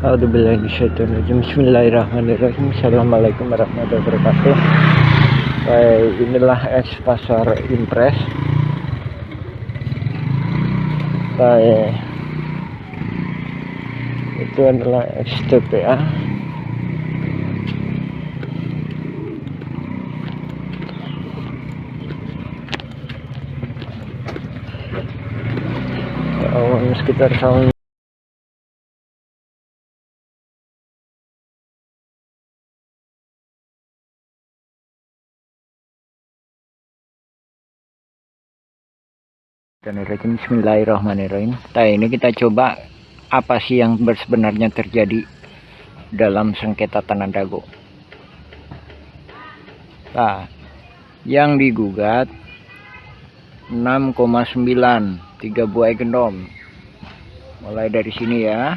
Bismillahirrahmanirrahim. Assalamualaikum warahmatullahi wabarakatuh. Baik, inilah eks pasar impres. Baik, itu adalah eks TPA. Sekitar tahun Bismillahirrahmanirrahim. Nah, ini kita coba apa sih yang sebenarnya terjadi dalam sengketa tanah Dago. Nah, yang digugat 6,9 3 buah gendom. Mulai dari sini ya.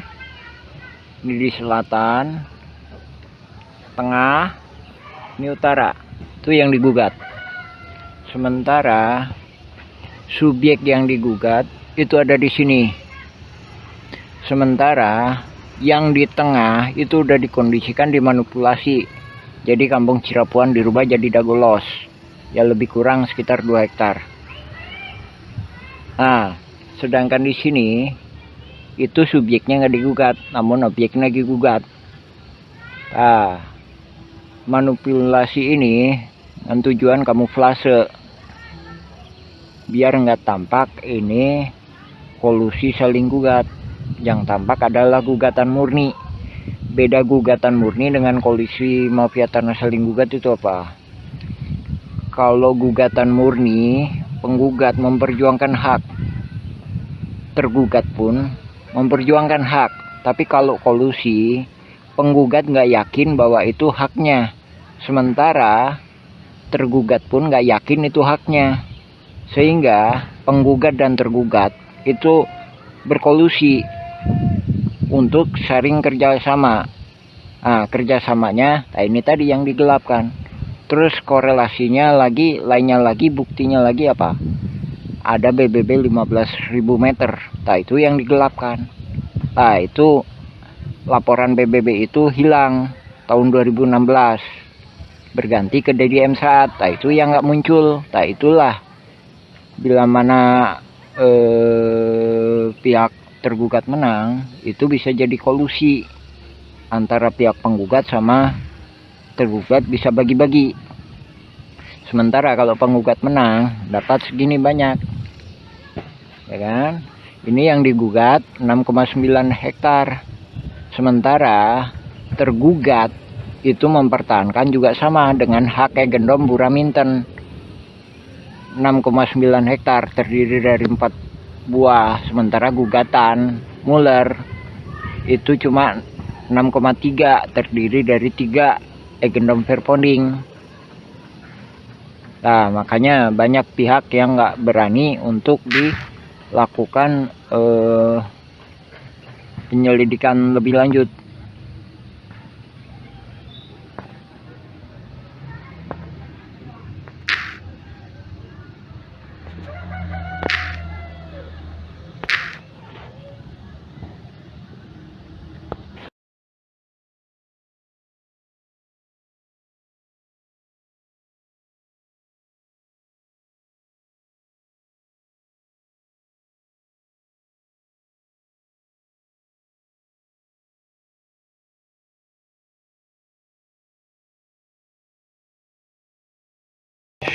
Ini di selatan, tengah, ini utara. Itu yang digugat. Sementara subjek yang digugat itu ada di sini. Sementara yang di tengah itu udah dikondisikan, dimanipulasi. Jadi kampung Cirapuan dirubah jadi Dago Los. Ya lebih kurang sekitar 2 hektar. Nah, sedangkan di sini itu subjeknya nggak digugat, namun objeknya digugat. Nah, manipulasi ini dengan tujuan kamuflase, biar nggak tampak ini kolusi saling gugat. Yang tampak adalah gugatan murni. Beda gugatan murni dengan kolusi mafia tanah saling gugat itu apa? Kalau gugatan murni, penggugat memperjuangkan hak, tergugat pun memperjuangkan hak. Tapi kalau kolusi, penggugat nggak yakin bahwa itu haknya, sementara tergugat pun nggak yakin itu haknya. Sehingga penggugat dan tergugat itu berkolusi untuk saling kerjasama. Nah, kerjasamanya, nah ini tadi yang digelapkan. Terus korelasinya lagi, lainnya lagi, buktinya lagi apa? Ada BBB 15.000 meter. Nah, itu yang digelapkan. Nah, itu laporan BBB itu hilang tahun 2016. Berganti ke DDM saat. Nah, itu yang nggak muncul. Nah, itulah bila mana pihak tergugat menang, itu bisa jadi kolusi antara pihak penggugat sama tergugat, bisa bagi-bagi. Sementara kalau penggugat menang dapat segini banyak, ya kan? Ini yang digugat 6,9 hektar. Sementara tergugat itu mempertahankan juga sama dengan hak gendom Buraminten 6,9 hektar, terdiri dari 4 buah. Sementara gugatan Muller itu cuma 6,3, terdiri dari 3 gendom Verponding. Nah, makanya banyak pihak yang nggak berani untuk dilakukan penyelidikan lebih lanjut.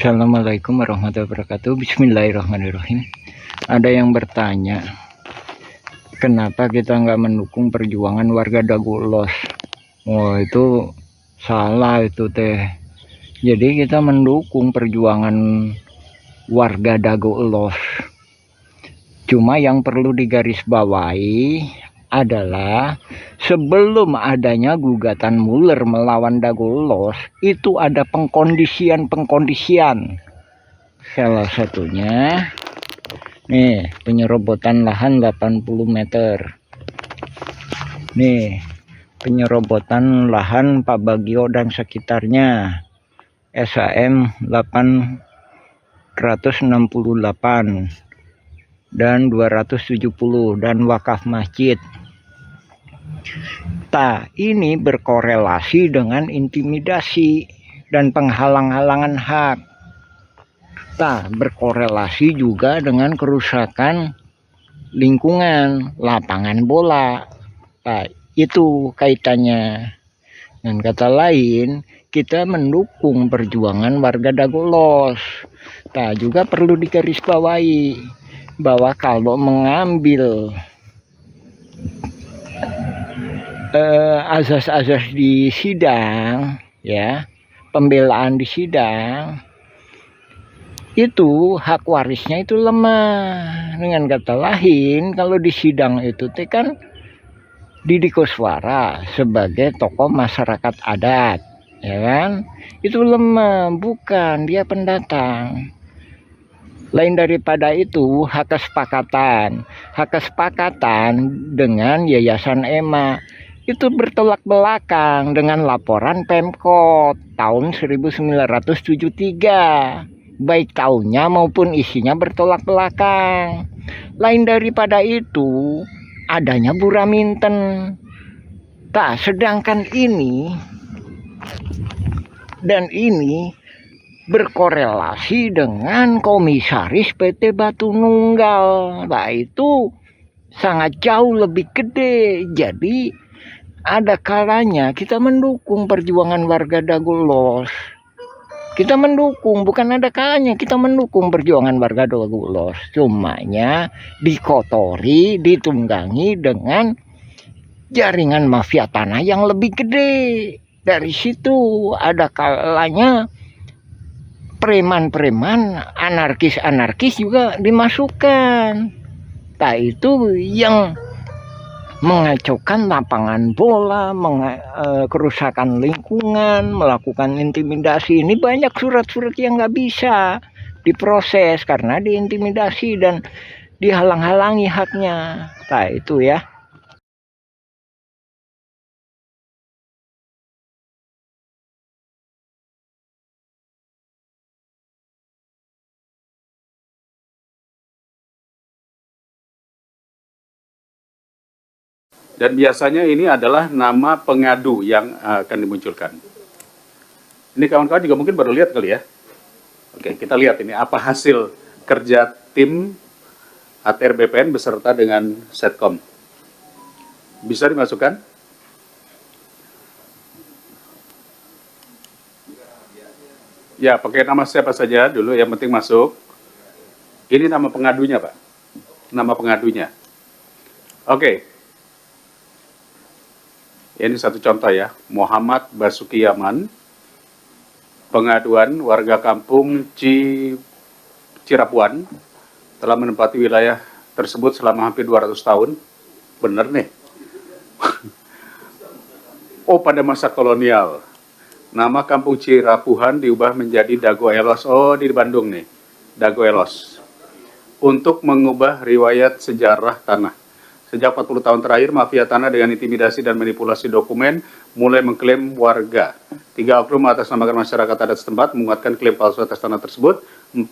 Assalamualaikum warahmatullahi wabarakatuh. Bismillahirrahmanirrahim. Ada yang bertanya, kenapa kita nggak mendukung perjuangan warga Dago Los? Oh, itu salah itu teh. Jadi kita mendukung perjuangan warga Dago Los. Cuma yang perlu digarisbawahi adalah sebelum adanya gugatan Muller melawan Dago Los, itu ada pengkondisian. Salah satunya nih, penyerobotan lahan 80 meter. Nih, penyerobotan lahan Pak Bagio dan sekitarnya, SAM 868. dan 270 dan wakaf masjid. Ini berkorelasi dengan intimidasi dan penghalang-halangan hak. Berkorelasi juga dengan kerusakan lingkungan, lapangan bola. Itu kaitannya. Dan kata lain, kita mendukung perjuangan warga Dagolos. Juga perlu digarisbawahi bahwa kalau mengambil azas-azas di sidang, ya, pembelaan di sidang, itu hak warisnya itu lemah. Dengan kata lain, kalau di sidang itu kan Didi Koswara sebagai tokoh masyarakat adat, ya kan, itu lemah, bukan, dia pendatang. Lain daripada itu, hak kesepakatan dengan Yayasan EMA itu bertolak belakang dengan laporan Pemkot tahun 1973. Baik tahunnya maupun isinya bertolak belakang. Lain daripada itu, adanya Buraminten. Sedangkan ini berkorelasi dengan komisaris PT Batu Nunggal. Itu sangat jauh lebih gede. Jadi ada kalanya kita mendukung perjuangan warga Dagolos. Kita mendukung, bukan ada kalanya kita mendukung perjuangan warga Dagolos. Cumanya dikotori, ditunggangi dengan jaringan mafia tanah yang lebih gede. Dari situ ada kalanya preman-preman, anarkis-anarkis juga dimasukkan. Itu yang mengacaukan lapangan bola, kerusakan lingkungan, melakukan intimidasi. Ini banyak surat-surat yang nggak bisa diproses karena diintimidasi dan dihalang-halangi haknya. Itu ya. Dan biasanya ini adalah nama pengadu yang akan dimunculkan. Ini kawan-kawan juga mungkin baru lihat kali ya. Oke, kita lihat ini apa hasil kerja tim ATR BPN beserta dengan Setcom. Bisa dimasukkan? Ya, pakai nama siapa saja dulu, yang penting masuk. Ini nama pengadunya, Pak. Nama pengadunya. Oke. Ini satu contoh ya, Muhammad Basuki Yaman, pengaduan warga kampung Cirapuan, telah menempati wilayah tersebut selama hampir 200 tahun. Bener nih. Pada masa kolonial, nama kampung Cirapuhan diubah menjadi Dago Elos. Di Bandung nih, Dago Elos. Untuk mengubah riwayat sejarah tanah. Sejak 40 tahun terakhir, mafia tanah dengan intimidasi dan manipulasi dokumen mulai mengklaim warga. 3 oknum atas nama masyarakat adat setempat menguatkan klaim palsu atas tanah tersebut. 4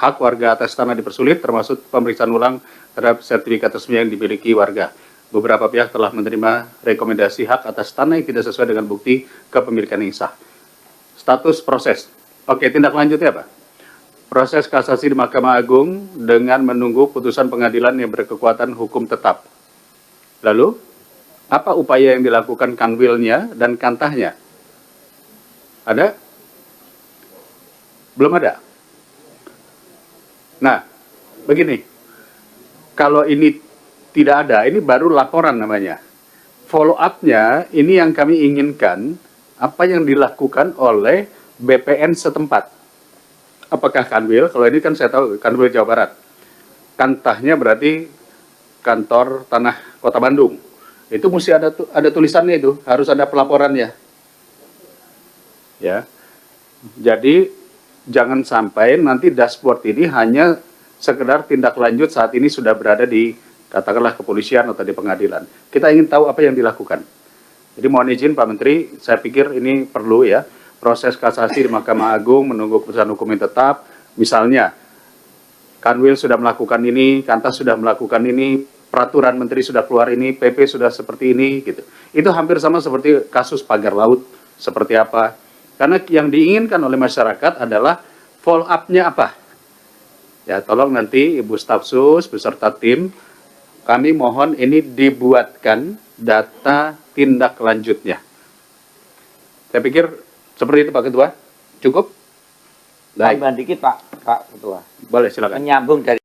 hak warga atas tanah dipersulit, termasuk pemeriksaan ulang terhadap sertifikat resmi yang dimiliki warga. Beberapa pihak telah menerima rekomendasi hak atas tanah yang tidak sesuai dengan bukti kepemilikan yang sah. Status proses. Oke, tindak lanjutnya apa? Proses kasasi di Mahkamah Agung dengan menunggu putusan pengadilan yang berkekuatan hukum tetap. Lalu, apa upaya yang dilakukan kanwilnya dan kantahnya? Ada? Belum ada? Nah, begini. Kalau ini tidak ada, ini baru laporan namanya. Follow up-nya, ini yang kami inginkan, apa yang dilakukan oleh BPN setempat. Apakah kanwil? Kalau ini kan saya tahu kanwil Jawa Barat. Kantahnya berarti kantor tanah Kota Bandung. Itu mesti ada tulisannya itu, harus ada pelaporannya. Ya. Jadi jangan sampai nanti dashboard ini hanya sekedar tindak lanjut saat ini sudah berada di katakanlah kepolisian atau di pengadilan. Kita ingin tahu apa yang dilakukan. Jadi mohon izin Pak Menteri, saya pikir ini perlu ya. Proses kasasi di Mahkamah Agung menunggu keputusan hukum yang tetap, misalnya Kanwil sudah melakukan ini, Kantas sudah melakukan ini, peraturan menteri sudah keluar ini, PP sudah seperti ini, gitu. Itu hampir sama seperti kasus pagar laut, seperti apa. Karena yang diinginkan oleh masyarakat adalah follow up-nya apa. Ya, tolong nanti Ibu Staf Sus beserta tim, kami mohon ini dibuatkan data tindak lanjutnya. Saya pikir seperti itu Pak Ketua. Cukup? Tambahan dikit Pak Ketua. Boleh, silakan. Menyambung dari